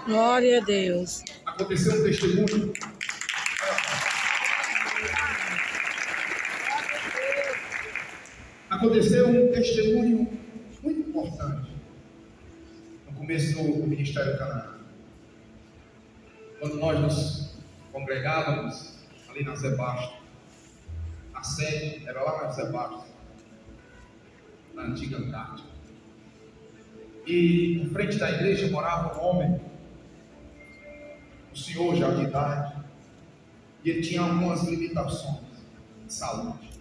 Glória a Deus. Aconteceu um testemunho. Aconteceu um testemunho muito importante no começo do Ministério Canaã. Quando nós nos congregávamos ali na Zé Basto, a sede era lá na Zé Basto, na antiga Antártica. E em frente da igreja morava um homem, um senhor já de idade, e ele tinha algumas limitações de saúde.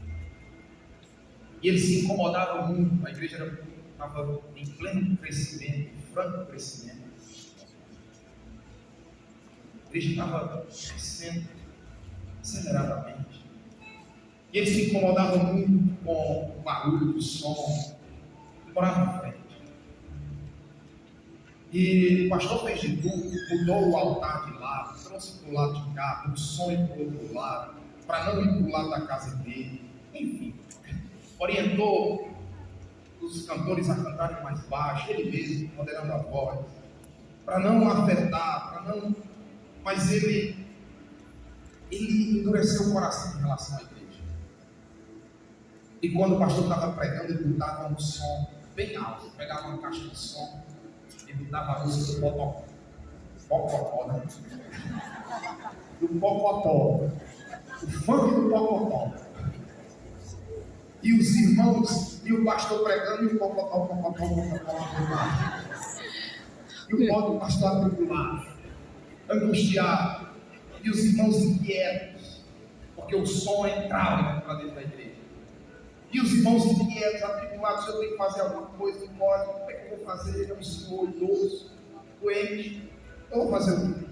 E ele se incomodava muito. A igreja estava em pleno crescimento, em franco crescimento. A igreja estava crescendo aceleradamente. E ele se incomodava muito com o barulho do som. Ele morava na frente. E o pastor fez de tudo, mudou o altar de lado, trouxe para o lado de cá, o som para o outro lado, para não ir para o lado da casa dele. Enfim, orientou os cantores a cantarem mais baixo, ele mesmo, moderando a voz, para não afetar, para não... Mas ele endureceu o coração em relação à igreja. E quando o pastor estava pregando, ele botava um som bem alto, pegava uma caixa de som e botava a música do Pocotó, né? Do Pocotó, o funk do Pocotó. E os irmãos, e o pastor pregando, e o Pocotó. E o pastor atribulado, angustiado, e os irmãos inquietos, porque o som entrava para dentro da igreja. E os irmãos inquietos, atribulados, eu tenho que fazer alguma coisa, não pode, como é que eu vou fazer? É um senhor idoso, doente, eu vou fazer o quê?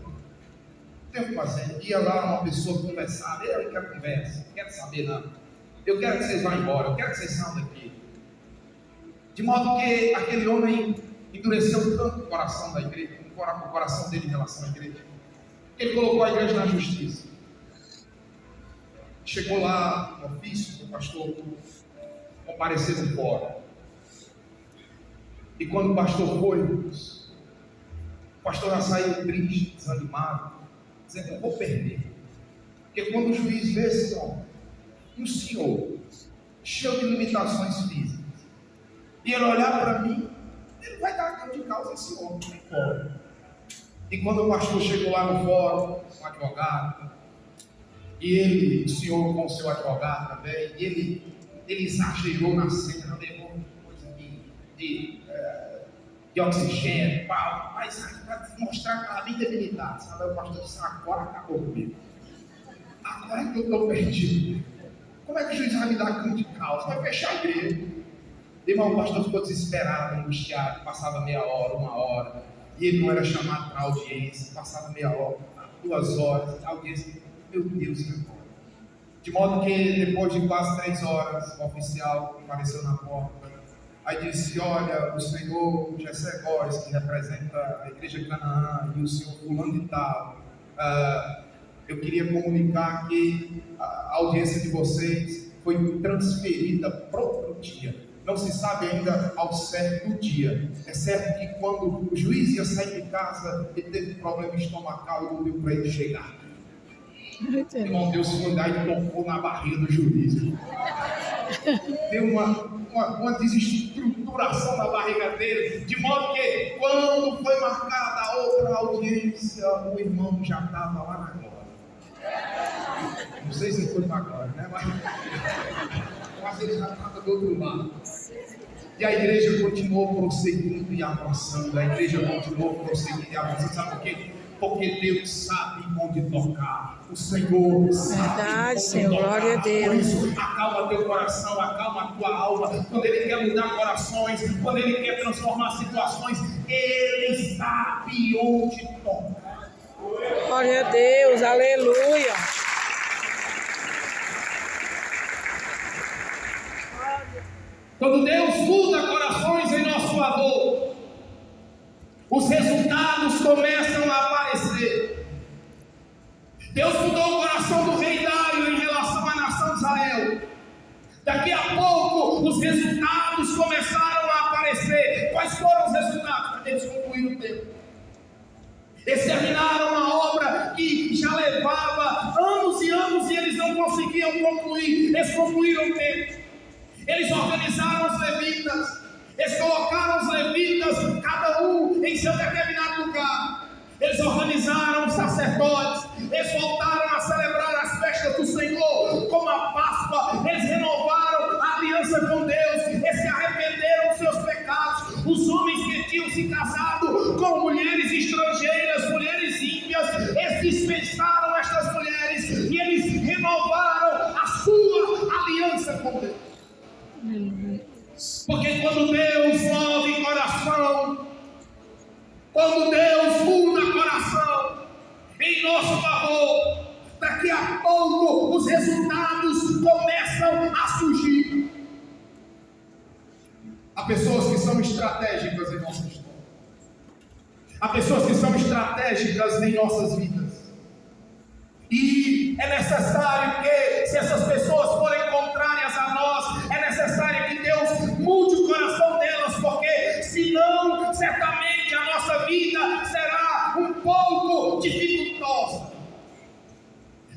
Tenho que fazer. Ia lá uma pessoa conversar, eu não quero conversa, não quero saber nada. Eu quero que vocês vão embora, eu quero que vocês saiam daqui. De modo que aquele homem endureceu tanto o coração da igreja, o coração dele em relação à igreja, que ele colocou a igreja na justiça. Chegou lá no ofício do pastor comparecer no fórum. E quando o pastor foi, o pastor já saiu triste, desanimado, dizendo: eu vou perder. Porque quando o juiz vê esse homem, um senhor cheio de limitações físicas, e ele olhar para mim, ele vai dar ganho de causa a esse homem, não pode. E quando o pastor chegou lá no fórum, um advogado, e ele, o senhor com o seu advogado também, ele exagerou na cena, levou coisa de oxigênio, mas para mostrar que estava bem debilitado. Sabe? O pastor disse: agora acabou comigo. Agora é que eu estou perdido. Como é que o juiz vai me dar ganho de causa? Vai fechar a igreja. Irmão, o pastor ficou desesperado, angustiado, passava meia hora, uma hora, e ele não era chamado para audiência, passava meia hora, 2 horas, a audiência, meu Deus, irmão. De modo que depois de quase 3 horas, o oficial apareceu na porta, aí disse: olha, o senhor Jessé Góes, que representa a igreja Canaã, e o senhor fulano de tal, eu queria comunicar que a audiência de vocês foi transferida para outro dia. Não se sabe ainda ao certo do dia. É certo que quando o juiz ia sair de casa, ele teve problema estomacal e não deu para ele chegar. Irmão, Deus foi lá e tocou na barriga do juiz. Deu uma desestruturação na barriga dele, de modo que quando foi marcada a outra audiência, o irmão já estava lá na glória. Não sei se foi na glória, né? Mas ele já estava do outro lado. E a igreja continuou prosseguindo e avançando. A igreja continuou prosseguindo e avançando. Sabe por quê? Porque Deus sabe onde tocar. O Senhor sabe. Verdade, Senhor. Glória a Deus. Por isso, acalma teu coração, acalma a tua alma. Quando Ele quer mudar corações, quando Ele quer transformar situações, Ele sabe onde tocar. Glória a Deus. Aleluia. Quando Deus muda corações em nosso favor, os resultados começam a aparecer. Deus mudou o coração do rei Dário em relação à nação de Israel. Daqui a pouco os resultados começaram a aparecer. Quais foram os resultados? Eles concluíram o templo. Eles terminaram uma obra que já levava anos e anos e eles não conseguiam concluir. Eles concluíram o templo. Eles organizaram os levitas. Eles colocaram os levitas, cada um em seu determinado lugar. Eles organizaram os sacerdotes. Eles voltaram a celebrar as festas do Senhor, como a Páscoa. Eles renovaram a aliança com Deus. Eles se arrependeram dos seus pecados. Os homens que tinham se casado com mulheres estrangeiras, mulheres ímpias, eles dispensaram estas mulheres e eles renovaram a sua aliança com Deus. Porque quando Deus move coração, quando Deus muda coração em nosso favor, daqui a pouco os resultados começam a surgir. Há pessoas que são estratégicas em nossa história. Há pessoas que são estratégicas em nossas vidas. E é necessário que, se essas pessoas forem contrárias a nós, é necessário que Deus mude o coração delas, porque senão, certamente a nossa vida será um pouco dificultosa,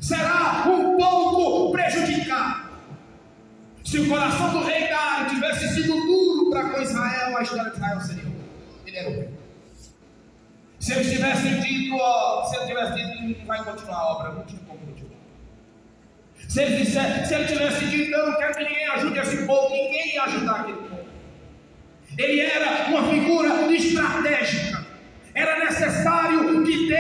será um pouco prejudicada. Se o coração do rei Dário tivesse sido duro para com Israel, a história de Israel seria outra. Ele era o rei. Se ele tivesse dito, não vai continuar a obra, não tinha como continuar. Se ele tivesse dito, eu não quero que ninguém ajude esse povo, ninguém ia ajudar aquele povo. Ele era uma figura estratégica. Era necessário que Deus